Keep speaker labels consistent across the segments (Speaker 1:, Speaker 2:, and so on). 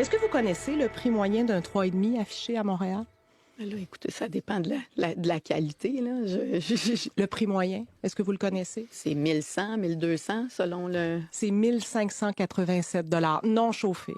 Speaker 1: Est-ce que vous connaissez le prix moyen d'un 3,5 affiché à Montréal?
Speaker 2: Là, écoutez, ça dépend de la qualité. Là.
Speaker 1: Le prix moyen, est-ce que vous le connaissez?
Speaker 2: C'est 1100, 1200 selon le...
Speaker 1: C'est 1587 non chauffé.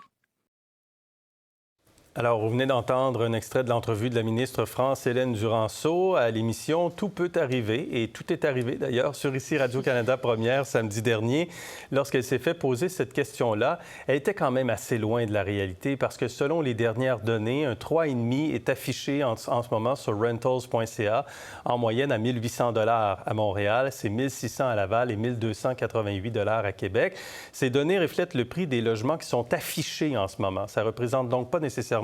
Speaker 3: Alors, vous venez d'entendre un extrait de l'entrevue de la ministre France-Hélène Duranceau à l'émission « Tout peut arriver ». Et tout est arrivé, d'ailleurs, sur ici Radio-Canada Première samedi dernier. Lorsqu'elle s'est fait poser cette question-là, elle était quand même assez loin de la réalité parce que selon les dernières données, un 3,5 est affiché en ce moment sur rentals.ca en moyenne à 1 800 $ à Montréal. C'est 1 600 à Laval et 1 288 $ à Québec. Ces données reflètent le prix des logements qui sont affichés en ce moment. Ça ne représente donc pas nécessairement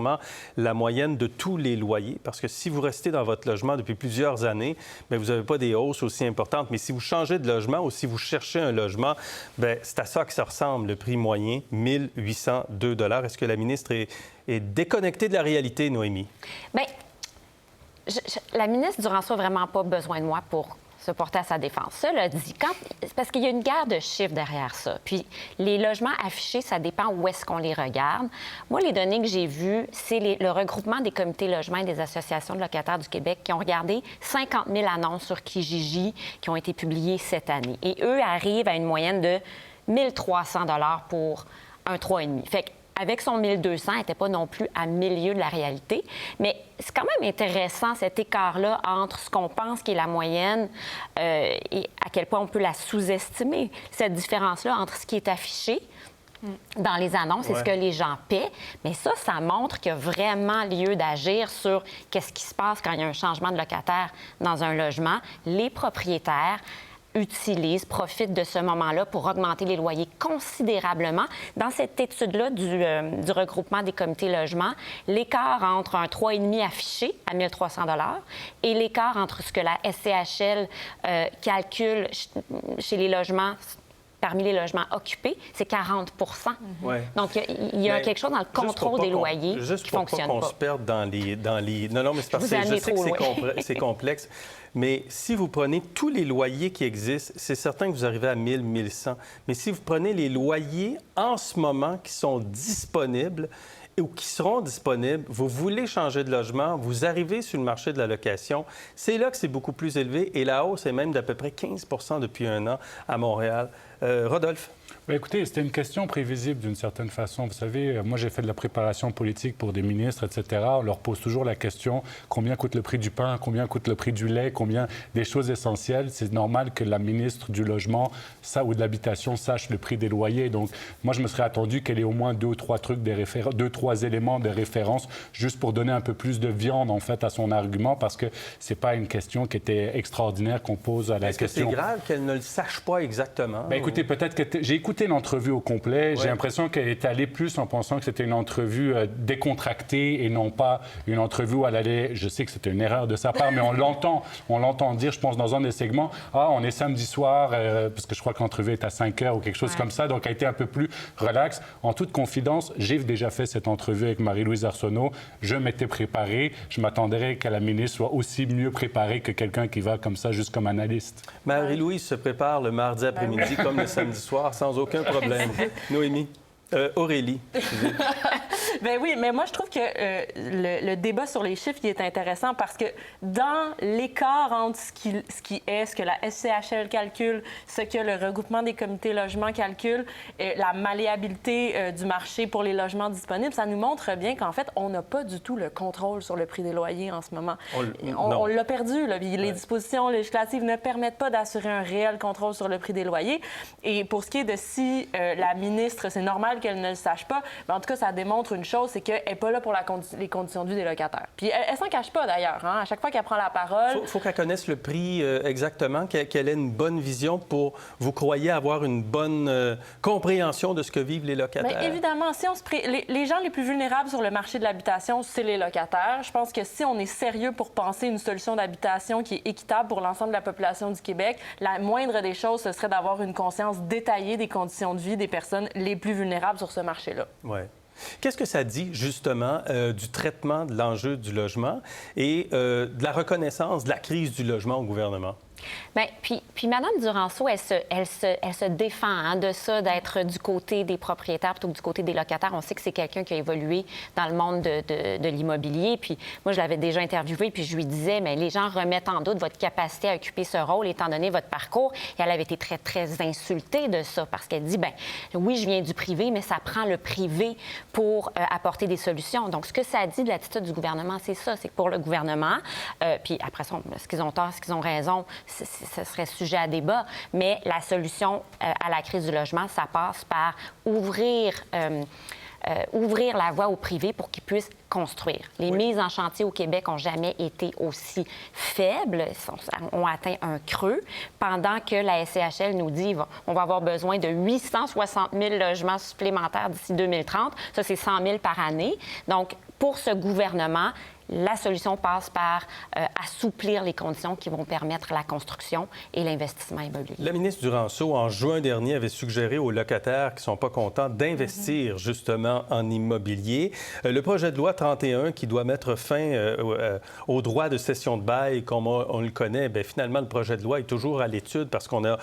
Speaker 3: la moyenne de tous les loyers, parce que si vous restez dans votre logement depuis plusieurs années, bien, vous n'avez pas des hausses aussi importantes. Mais si vous changez de logement ou si vous cherchez un logement, bien, c'est à ça que ça ressemble, le prix moyen, 1 802 $. Est-ce que la ministre est déconnectée de la réalité, Noémie?
Speaker 4: Bien, la ministre Duranceau n'a vraiment pas besoin de moi pour se porter à sa défense. Cela dit, parce qu'il y a une guerre de chiffres derrière ça. Puis les logements affichés, ça dépend où est-ce qu'on les regarde. Moi, les données que j'ai vues, c'est le regroupement des comités logements et des associations de locataires du Québec qui ont regardé 50 000 annonces sur Kijiji qui ont été publiées cette année. Et eux arrivent à une moyenne de 1 300 $ pour un 3,5. Fait qu'avec son 1 200, elle n'était pas non plus à milieu de la réalité. Mais c'est quand même intéressant, cet écart-là entre ce qu'on pense qui est la moyenne et à quel point on peut la sous-estimer. Cette différence-là entre ce qui est affiché dans les annonces et ce que les gens paient. Mais ça montre qu'il y a vraiment lieu d'agir sur qu'est-ce qui se passe quand il y a un changement de locataire dans un logement. Les propriétaires profitent de ce moment-là pour augmenter les loyers considérablement. Dans cette étude-là du regroupement des comités logements, l'écart entre un 3,5 affiché à 1 300 $ et l'écart entre ce que la SCHL calcule chez les logements parmi les logements occupés, c'est 40 Donc, il y a quelque chose dans le contrôle des loyers qui fonctionne pas.
Speaker 3: Juste pour pas qu'on se perde dans les... Non, mais c'est parce que je sais que c'est complexe. Mais si vous prenez tous les loyers qui existent, c'est certain que vous arrivez à 1000, 1100. Mais si vous prenez les loyers en ce moment qui sont disponibles ou qui seront disponibles, vous voulez changer de logement, vous arrivez sur le marché de la location, c'est là que c'est beaucoup plus élevé et la hausse est même d'à peu près 15 depuis un an à Montréal. Rodolphe?
Speaker 5: Bien, écoutez, c'était une question prévisible d'une certaine façon. Vous savez, moi, j'ai fait de la préparation politique pour des ministres, etc. On leur pose toujours la question combien coûte le prix du pain, combien coûte le prix du lait, combien des choses essentielles. C'est normal que la ministre du Logement ou de l'Habitation sache le prix des loyers. Donc, moi, je me serais attendu qu'elle ait au moins 2 ou 3 éléments de référence juste pour donner un peu plus de viande, en fait, à son argument, parce que c'est pas une question qui était extraordinaire qu'on pose à la question.
Speaker 3: Est-ce que c'est grave qu'elle ne le sache pas exactement?
Speaker 5: Bien, écoutez, peut-être que j'ai écouté l'entrevue au complet. J'ai l'impression qu'elle est allée plus en pensant que c'était une entrevue décontractée et non pas une entrevue où elle allait... Je sais que c'était une erreur de sa part, mais on l'entend dire, je pense, dans un des segments, « Ah, on est samedi soir, parce que je crois que l'entrevue est à 5 heures ou quelque chose comme ça. » Donc, elle a été un peu plus relax. En toute confidence, j'ai déjà fait cette entrevue avec Marie-Louise Arsenault. Je m'étais préparé. Je m'attendrais que la ministre soit aussi mieux préparée que quelqu'un qui va comme ça, juste comme analyste.
Speaker 3: Marie-Louise se prépare le mardi après-midi comme le samedi soir, sans aucun problème. Noémie? Aurélie.
Speaker 6: Bien oui, mais moi, je trouve que le débat sur les chiffres, il est intéressant parce que dans l'écart entre ce que la SCHL calcule, ce que le regroupement des comités logements calcule, la malléabilité du marché pour les logements disponibles, ça nous montre bien qu'en fait, on n'a pas du tout le contrôle sur le prix des loyers en ce moment. On l'a perdu. Là. Les dispositions législatives ne permettent pas d'assurer un réel contrôle sur le prix des loyers. Et pour ce qui est de si la ministre, c'est normal qu'elle ne le sache pas, mais en tout cas, ça démontre une chose, c'est qu'elle n'est pas là pour les conditions de vie des locataires. Puis elle s'en cache pas, d'ailleurs. Hein? À chaque fois qu'elle prend la parole...
Speaker 3: Il faut qu'elle connaisse le prix exactement, qu'elle ait une bonne vision pour, vous croyez, avoir une bonne compréhension de ce que vivent les locataires.
Speaker 6: Bien, évidemment, si les gens les plus vulnérables sur le marché de l'habitation, c'est les locataires. Je pense que si on est sérieux pour penser une solution d'habitation qui est équitable pour l'ensemble de la population du Québec, la moindre des choses, ce serait d'avoir une conscience détaillée des conditions de vie des personnes les plus vulnérables sur ce marché-là.
Speaker 3: Oui. Qu'est-ce que ça dit, justement, du traitement de l'enjeu du logement et de la reconnaissance de la crise du logement au gouvernement?
Speaker 4: Bien, puis Mme Duranceau, elle se défend de ça, d'être du côté des propriétaires plutôt que du côté des locataires. On sait que c'est quelqu'un qui a évolué dans le monde de l'immobilier. Puis moi, je l'avais déjà interviewé, puis je lui disais, mais les gens remettent en doute votre capacité à occuper ce rôle, étant donné votre parcours. Et elle avait été très, très insultée de ça, parce qu'elle dit, bien, oui, je viens du privé, mais ça prend le privé pour apporter des solutions. Donc, ce que ça dit de l'attitude du gouvernement, c'est ça, c'est que pour le gouvernement, puis après ça, est-ce qu'ils ont tort, est-ce qu'ils ont raison, ce serait sujet à débat, mais la solution à la crise du logement, ça passe par ouvrir la voie au privé pour qu'ils puissent construire. Les mises en chantier au Québec n'ont jamais été aussi faibles, ont atteint un creux, pendant que la SCHL nous dit qu'on va avoir besoin de 860 000 logements supplémentaires d'ici 2030. Ça, c'est 100 000 par année. Donc, pour ce gouvernement, la solution passe par assouplir les conditions qui vont permettre la construction et l'investissement immobilier.
Speaker 3: La ministre Duranceau, en juin dernier, avait suggéré aux locataires qui ne sont pas contents d'investir justement en immobilier. Le projet de loi 31 qui doit mettre fin au droit de cession de bail, comme on le connaît, bien, finalement, le projet de loi est toujours à l'étude parce qu'on a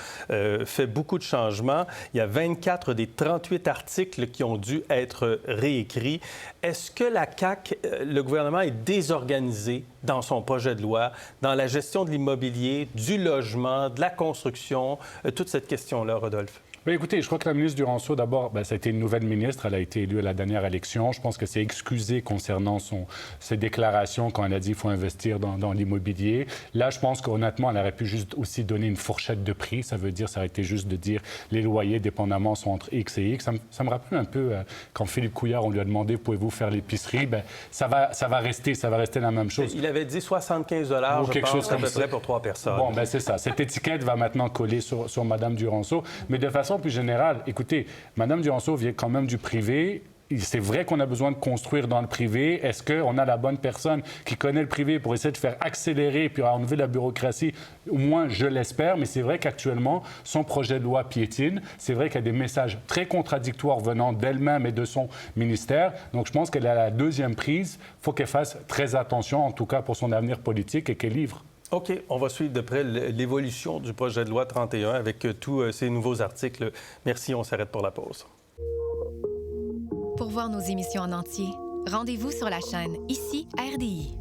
Speaker 3: fait beaucoup de changements. Il y a 24 des 38 articles qui ont dû être réécrits. Est-ce que la CAQ, le gouvernement est désorganisé dans son projet de loi, dans la gestion de l'immobilier, du logement, de la construction, toute cette question-là, Rodolphe?
Speaker 5: Bien, écoutez, je crois que la ministre Duranceau, d'abord, ça a été une nouvelle ministre. Elle a été élue à la dernière élection. Je pense que c'est excusé concernant ses déclarations quand elle a dit qu'il faut investir dans l'immobilier. Là, je pense qu'honnêtement, elle aurait pu juste aussi donner une fourchette de prix. Ça veut dire, ça aurait été juste de dire les loyers, dépendamment, sont entre X et X. Ça me rappelle un peu quand Philippe Couillard, on lui a demandé, pouvez-vous faire l'épicerie? Bien, ça va rester la même chose.
Speaker 3: Il avait dit 75 $, je pense, à peu près pour 3 personnes.
Speaker 5: Bon, bien, c'est ça. Cette étiquette va maintenant coller sur Mme Duranceau. Mais de façon plus générale, écoutez, Mme Duranceau vient quand même du privé. C'est vrai qu'on a besoin de construire dans le privé. Est-ce qu'on a la bonne personne qui connaît le privé pour essayer de faire accélérer puis enlever la bureaucratie? Au moins, je l'espère. Mais c'est vrai qu'actuellement, son projet de loi piétine. C'est vrai qu'il y a des messages très contradictoires venant d'elle-même et de son ministère. Donc, je pense qu'elle est à la deuxième prise. Il faut qu'elle fasse très attention, en tout cas pour son avenir politique, et qu'elle livre.
Speaker 3: OK. On va suivre de près l'évolution du projet de loi 31 avec tous ces nouveaux articles. Merci. On s'arrête pour la pause.
Speaker 7: Pour voir nos émissions en entier, rendez-vous sur la chaîne Ici RDI.